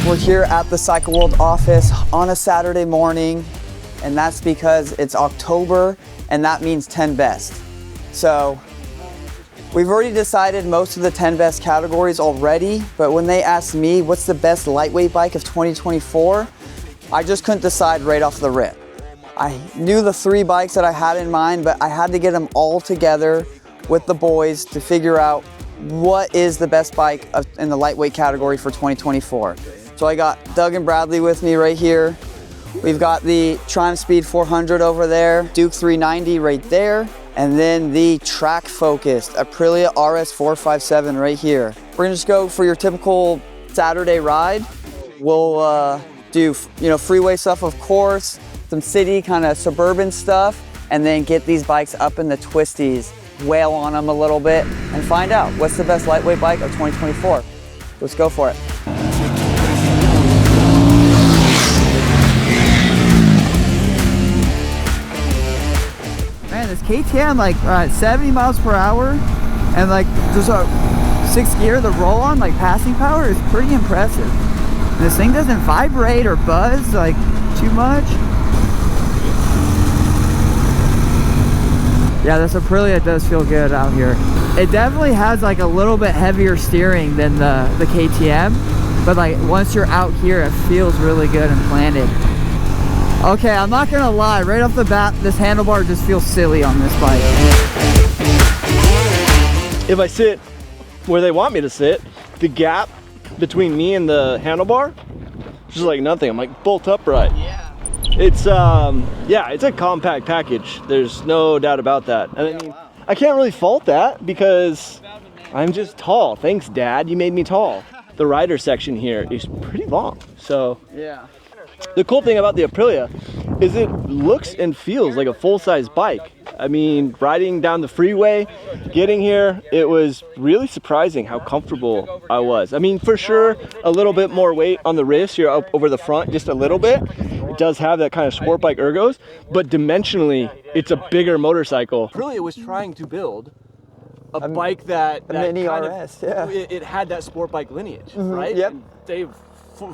We're here at the Cycle World office on a Saturday morning, and that's because it's October, and that means 10 best. So we've already decided most of the 10 best categories already, but when they asked me what's the best lightweight bike of 2024, I just couldn't decide right off the rip. I knew the 3 bikes that I had in mind, but I had to get them all together with the boys to figure out what is the best bike in the lightweight category for 2024. So I got Doug and Bradley with me right here. We've got the Triumph Speed 400 over there, Duke 390 right there, and then the track-focused Aprilia RS 457 right here. We're gonna just go for your typical Saturday ride. We'll do freeway stuff, of course, some city kind of suburban stuff, and then get these bikes up in the twisties, wail on them a little bit, and find out what's the best lightweight bike of 2024. Let's go for it. Man, this KTM like 70 miles per hour, and like just a 6th gear, the roll-on like passing power is pretty impressive. And this thing doesn't vibrate or buzz like too much. Yeah, this Aprilia does feel good out here. It definitely has like a little bit heavier steering than the KTM, but like once you're out here, it feels really good and planted. Okay, I'm not gonna lie, right off the bat, this handlebar just feels silly on this bike. If I sit where they want me to sit, the gap between me and the handlebar is just like nothing. I'm like bolt upright. Yeah. It's yeah, it's a compact package. There's no doubt about that. And I mean, I can't really fault that because I'm just tall. Thanks, Dad. You made me tall. The rider section here is pretty long. So yeah. The cool thing about the Aprilia is it looks and feels like a full-size bike. I mean, riding down the freeway, getting here, it was really surprising how comfortable I was. I mean, for sure, a little bit more weight on the wrist. You're up over the front just a little bit. It does have that kind of sport bike ergos, but dimensionally, it's a bigger motorcycle. Aprilia was trying to build a bike that mini RS, yeah. It had that sport bike lineage, right? Yep. And they've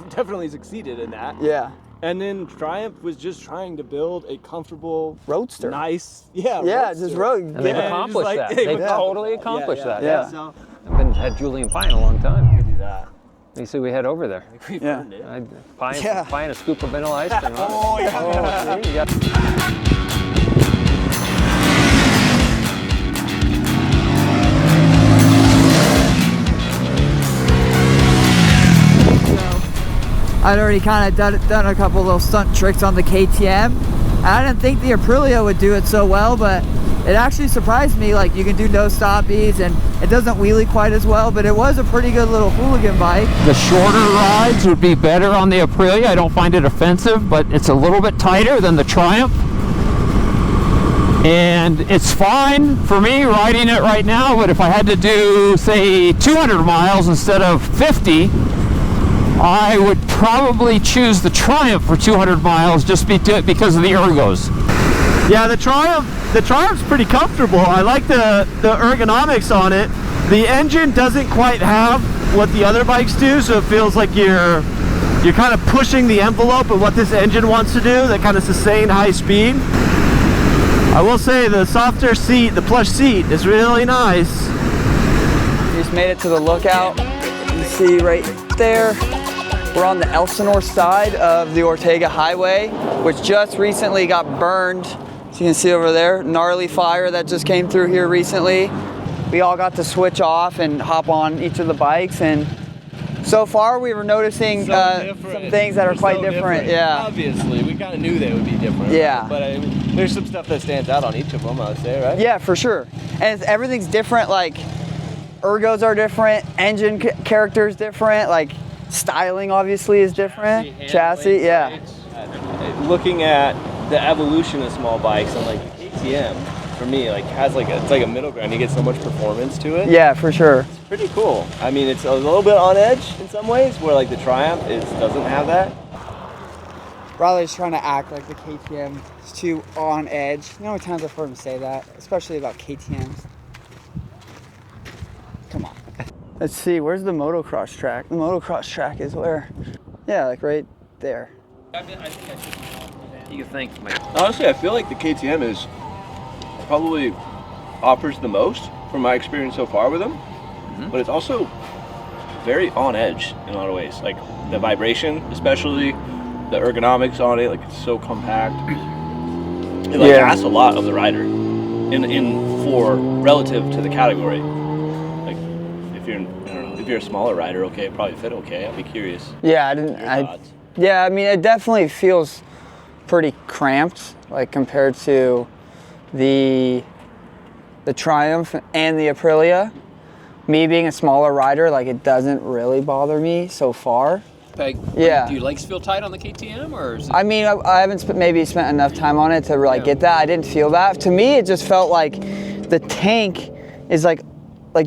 definitely succeeded in that. Yeah. And then Triumph was just trying to build a comfortable roadster. Nice, roadster. Just road. And they've accomplished that. They've totally accomplished that. Yeah. So, I've had Julian Pine a long time. We could do that. You see, we head over there. We've earned it. Pine a scoop of vanilla ice cream. Oh, yeah. Oh, see, you got... I'd already kind of done a couple little stunt tricks on the KTM. And I didn't think the Aprilia would do it so well, but it actually surprised me. Like, you can do no stoppies and it doesn't wheelie quite as well, but it was a pretty good little hooligan bike. The shorter rides would be better on the Aprilia. I don't find it offensive, but it's a little bit tighter than the Triumph. And it's fine for me riding it right now, but if I had to do, say, 200 miles instead of 50, I would probably choose the Triumph for 200 miles just because of the ergos. Yeah, the Triumph's pretty comfortable. I like the ergonomics on it. The engine doesn't quite have what the other bikes do, so it feels like you're kind of pushing the envelope of what this engine wants to do, that kind of sustained high speed. I will say the softer seat, the plush seat, is really nice. We just made it to the lookout. You see right there, we're on the Elsinore side of the Ortega Highway, which just recently got burned. So you can see over there, gnarly fire that just came through here recently. We all got to switch off and hop on each of the bikes, and so far we were noticing some things that are quite different. Yeah. Obviously, we kind of knew they would be different. Yeah. But I mean, there's some stuff that stands out on each of them, I would say, right? Yeah, for sure. And everything's different. Like, ergos are different, engine character is different, like styling obviously is different. Chassis, yeah. Looking at the evolution of small bikes, and like the KTM, for me, like has like it's like a middle ground. You get so much performance to it. Yeah, for sure. It's pretty cool. I mean, it's a little bit on edge in some ways, where like the Triumph doesn't have that. Riley's trying to act like the KTM is too on edge. You know how many times I've heard him say that, especially about KTMs. Come on. Let's see, where's the motocross track? The motocross track is where? Yeah, like right there. You think, Honestly, I feel like the KTM is probably offers the most from my experience so far with them, but it's also very on edge in a lot of ways. Like the vibration, especially the ergonomics on it, like it's so compact. It like asks a lot of the rider for relative to the category. Like if you're, I don't know, if you're a smaller rider, okay, it probably fit okay. I'd be curious. Yeah, I mean, it definitely feels pretty cramped, like compared to the Triumph and the Aprilia. Me being a smaller rider, like it doesn't really bother me so far. Peg, Yeah. do your legs feel tight on the KTM, or is it... I mean, I haven't maybe spent enough time on it to really get that. I didn't feel that. To me, it just felt like the tank is like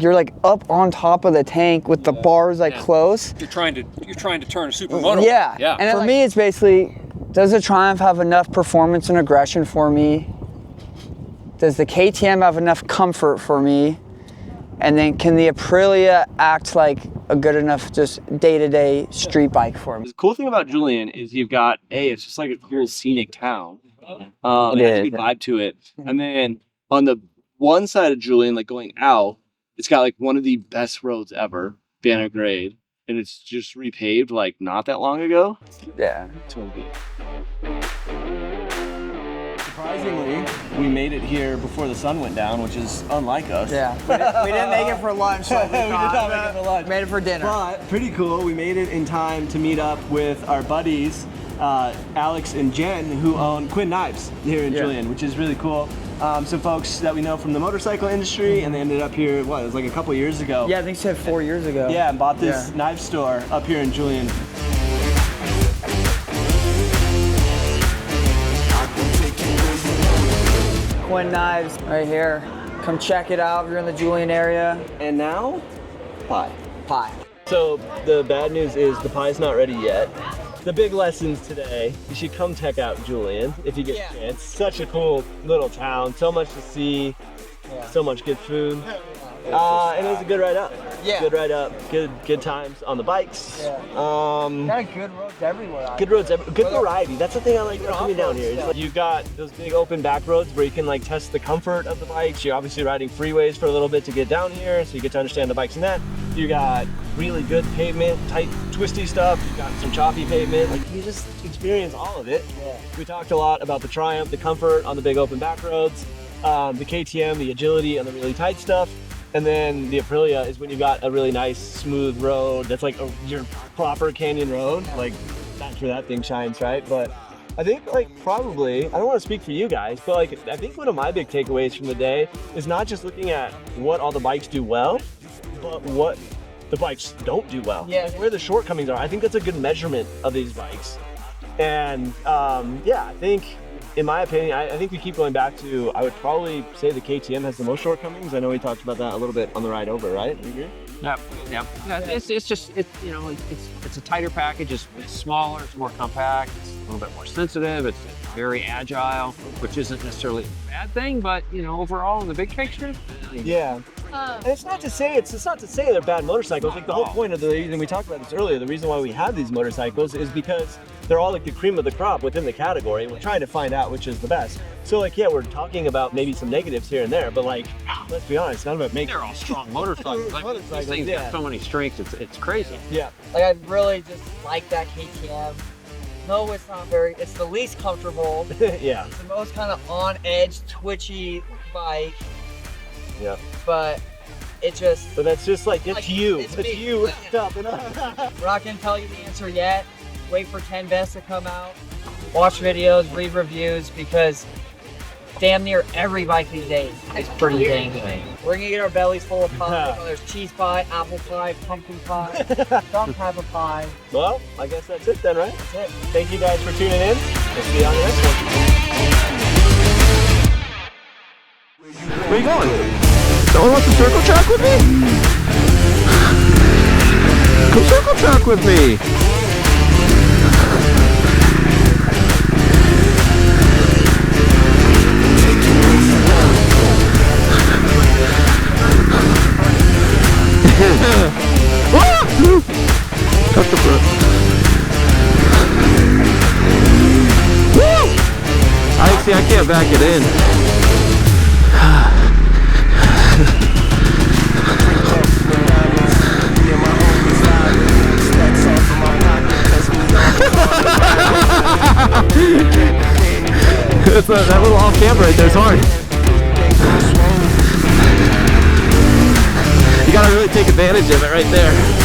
you're like up on top of the tank with the bars like close. You're trying to turn a supermoto. Yeah. Yeah. And for me, it's basically, does the Triumph have enough performance and aggression for me? Does the KTM have enough comfort for me? And then can the Aprilia act like a good enough just day-to-day street bike for me? The cool thing about Julian is you've got it's just like a cool scenic town. It has a good vibe to it. And then on the one side of Julian, like going out, it's got like one of the best roads ever, Banner Grade, and it's just repaved like not that long ago. Yeah. Surprisingly, we made it here before the sun went down, which is unlike us. Yeah. We didn't make it for lunch, so we did not make it for lunch. Made it for dinner. But pretty cool. We made it in time to meet up with our buddies, Alex and Jen, who own Quinn Knives here in Julian, which is really cool. Some folks that we know from the motorcycle industry, and they ended up here, it was like a couple years ago. Yeah, I think she said 4 years ago. Yeah, and bought this knife store up here in Julian. Quinn Knives right here. Come check it out if you're in the Julian area. And now, pie. Pie. So the bad news is the pie's not ready yet. The big lessons today, you should come check out Julian if you get a chance. Such a cool little town, so much to see, so much good food. And it was a good ride up. Yeah. Good ride up, good times on the bikes. Yeah. Got good roads everywhere. Good roads, good variety. That's the thing I like about coming down here. Is like you've got those big open back roads where you can like test the comfort of the bikes. You're obviously riding freeways for a little bit to get down here, so you get to understand the bikes in that. You got really good pavement, tight, twisty stuff. You got some choppy pavement. Like you just experience all of it. Yeah. We talked a lot about the Triumph, the comfort on the big open back roads, the KTM, the agility on the really tight stuff. And then the Aprilia is when you got a really nice smooth road that's like your proper canyon road. Like that's where that thing shines, right? But I think like probably, I don't want to speak for you guys, but like I think one of my big takeaways from the day is not just looking at what all the bikes do well, but what the bikes don't do well. Yeah. Where the shortcomings are. I think that's a good measurement of these bikes. And I think, in my opinion, I think we keep going back to, I would probably say the KTM has the most shortcomings. I know we talked about that a little bit on the ride over, right? You agree? Yeah. It's a tighter package. It's smaller. It's more compact. It's a little bit more sensitive. It's very agile, which isn't necessarily a bad thing, but overall in the big picture. Yeah. And it's not to say they're bad motorcycles. Like the whole point of the reason we talked about this earlier, the reason why we have these motorcycles is because they're all like the cream of the crop within the category, and we're trying to find out which is the best. So like, yeah, we're talking about maybe some negatives here and there, but like, let's be honest, none of it makes. They're all strong motorcycles. These things got so many strengths. It's crazy. Yeah. Like I really just like that KTM. No, it's not it's the least comfortable. Yeah. It's the most kind of on edge, twitchy bike. Yeah. But that's just like, it's you. It's me. You. We're not gonna tell you the answer yet. Wait for 10 Best to come out. Watch videos, read reviews, because damn near every bike these days is pretty dang good. We're gonna get our bellies full of pie. There's cheese pie, apple pie, pumpkin pie, some type of pie. Well, I guess that's it then, right? That's it. Thank you guys for tuning in. We'll see you on the next one. Where are you going? Someone wants to circle track with me? Come circle track with me! Tuck the foot. Woo! I can't back it in. That little off camber right there is hard. You gotta really take advantage of it right there.